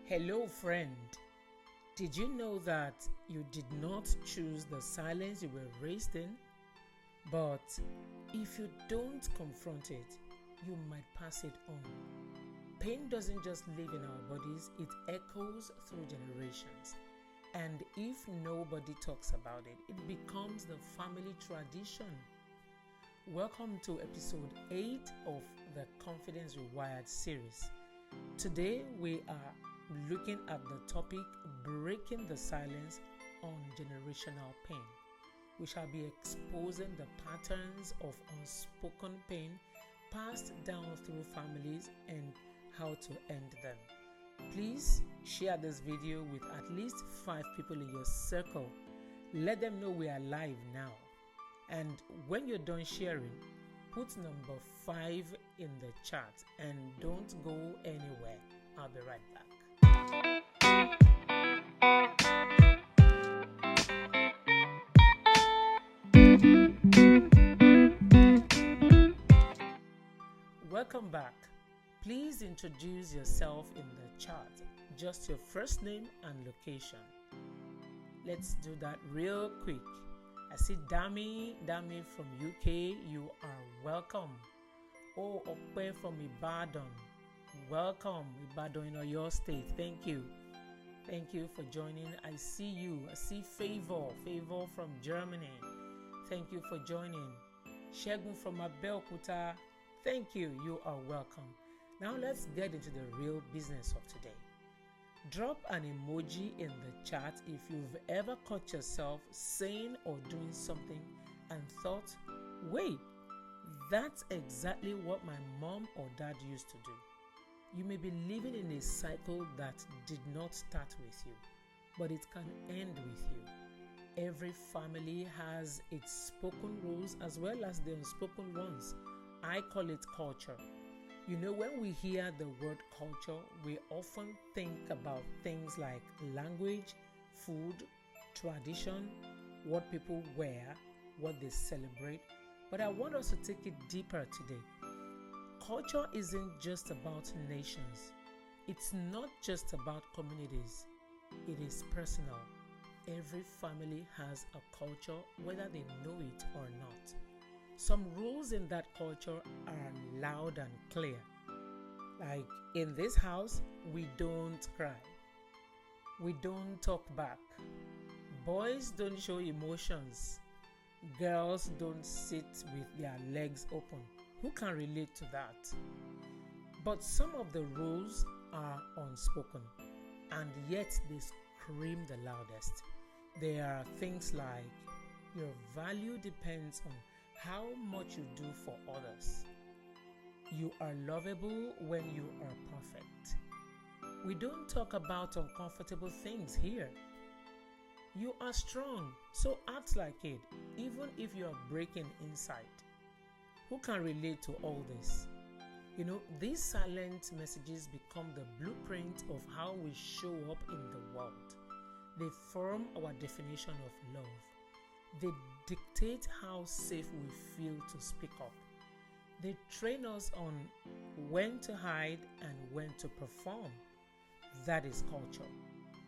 Hello, friend. Did you know that you did not choose the silence you were raised in? But if you don't confront it, you might pass it on. Pain doesn't just live in our bodies, it echoes through generations. And if nobody talks about it, it becomes the family tradition. Welcome to episode 8 of the Confidence Rewired series. Today we are looking at the topic breaking the silence on generational pain. We shall be exposing the patterns of unspoken pain passed down through families and how to end them. Please share this video with at least 5 people in your circle. Let them know we are live now. And when you're done sharing, put number 5 in the chat and don't go anywhere. I'll be right back. Welcome back. Please introduce yourself in the chat. Just your first name and location. Let's do that real quick. I see Dami from UK. You are welcome. Oh, Okpe from Ibadan. Welcome, Ibadan in Oyo State. Thank you. Thank you for joining. I see you. I see Favor from Germany. Thank you for joining. Shegun from Abeokuta. Thank you. You are welcome. Now let's get into the real business of today. Drop an emoji in the chat if you've ever caught yourself saying or doing something and thought, wait, that's exactly what my mom or dad used to do. You may be living in a cycle that did not start with you, but it can end with you. Every family has its spoken rules as well as the unspoken ones. I call it culture. You know, when we hear the word culture, we often think about things like language, food, tradition, what people wear, what they celebrate. But I want us to take it deeper today. Culture isn't just about nations. It's not just about communities. It is personal. Every family has a culture, whether they know it or not. Some rules in that culture are loud and clear. Like in this house, we don't cry. We don't talk back. Boys don't show emotions. Girls don't sit with their legs open. Who can relate to that? But some of the rules are unspoken, and yet they scream the loudest. There are things like your value depends on how much you do for others. You are lovable when you are perfect. We don't talk about uncomfortable things here. You are strong, so act like it, even if you are breaking inside. Who can relate to all this? You know, these silent messages become the blueprint of how we show up in the world. They form our definition of love. They dictate how safe we feel to speak up. They train us on when to hide and when to perform. That is culture.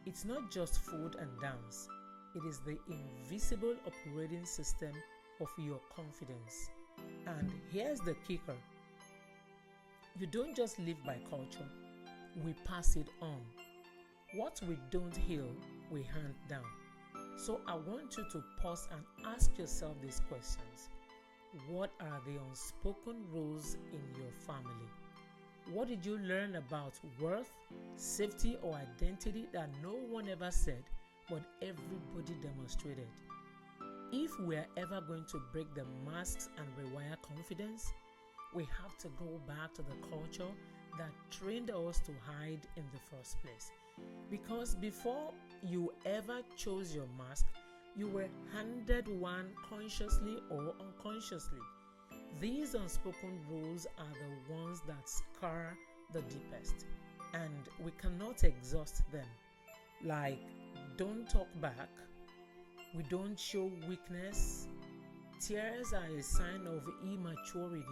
It's not just food and dance. It is the invisible operating system of your confidence. And here's the kicker. You don't just live by culture. We pass it on. What we don't heal, we hand down. So I want you to pause and ask yourself these questions. What are the unspoken rules in your family? What did you learn about worth, safety, or identity that no one ever said, but everybody demonstrated? If we are ever going to break the masks and rewire confidence, we have to go back to the culture that trained us to hide in the first place. Because before you ever chose your mask, you were handed one consciously or unconsciously. These unspoken rules are the ones that scar the deepest, and we cannot exhaust them. Like, don't talk back, we don't show weakness, tears are a sign of immaturity,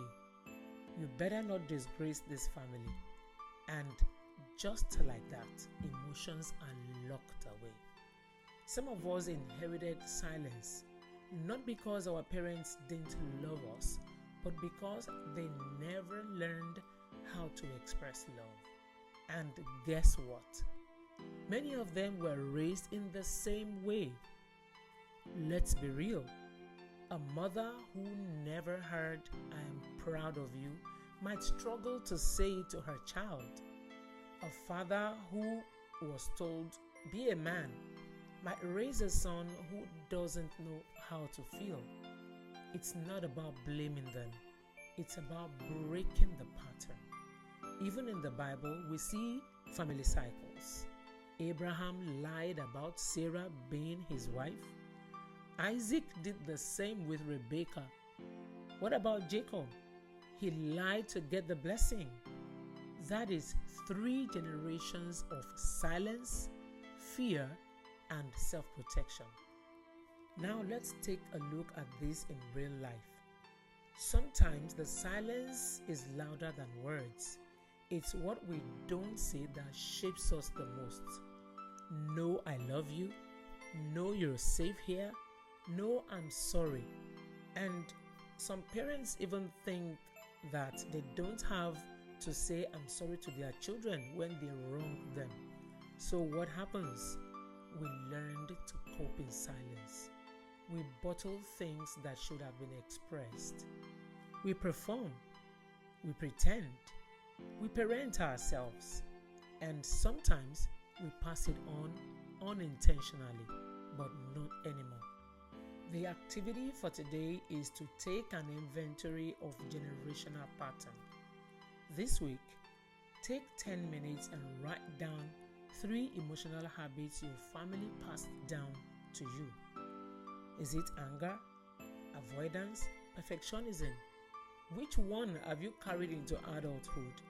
you better not disgrace this family. And just like that, emotions are locked away. Some of us inherited silence, not because our parents didn't love us, but because they never learned how to express love. And guess what? Many of them were raised in the same way. Let's be real. A mother who never heard "I am proud of you" might struggle to say it to her child. A father who was told "be a man" might raise a son who doesn't know how to feel. It's not about blaming them. It's about breaking the pattern. Even in the Bible, we see family cycles. Abraham lied about Sarah being his wife. Isaac did the same with Rebekah. What about Jacob? He lied to get the blessing. That is 3 generations of silence, fear, and self-protection. Now let's take a look at this in real life. Sometimes the silence is louder than words. It's what we don't say that shapes us the most. No, I love you. No, you're safe here. No, I'm sorry. And some parents even think that they don't have to say "I'm sorry" to their children when they wrong them. So what happens? We learned to cope in silence. We bottle things that should have been expressed. We perform. We pretend. We parent ourselves. And sometimes we pass it on unintentionally, but not anymore. The activity for today is to take an inventory of generational pattern. This week, take 10 minutes and write down 3 emotional habits your family passed down to you. Is it anger, avoidance, perfectionism? Which one have you carried into adulthood?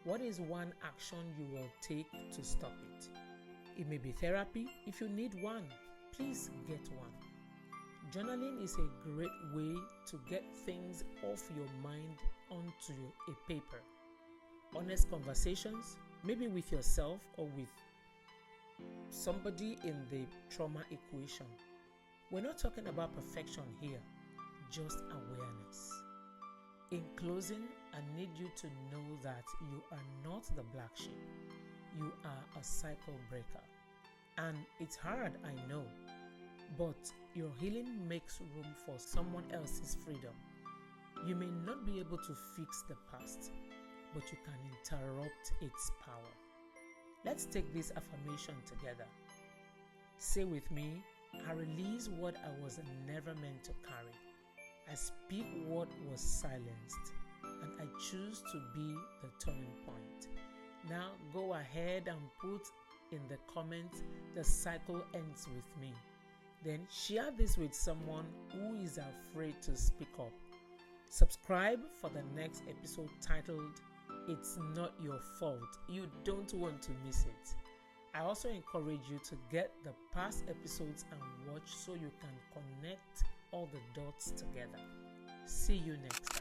What is one action you will take to stop it? It may be therapy. If you need one, please get one. Journaling is a great way to get things off your mind onto a paper. Honest conversations, maybe with yourself or with somebody in the trauma equation. We're not talking about perfection here, just awareness. In closing, I need you to know that you are not the black sheep. You are a cycle breaker. And it's hard, I know, but your healing makes room for someone else's freedom. You may not be able to fix the past, but you can interrupt its power. Let's take this affirmation together. Say with me, I release what I was never meant to carry. I speak what was silenced, and I choose to be the turning point. Now go ahead and put in the comments, "The cycle ends with me." Then share this with someone who is afraid to speak up. Subscribe for the next episode titled "It's Not Your Fault. You Don't Want to Miss It." I also encourage you to get the past episodes and watch so you can connect all the dots together. See you next time.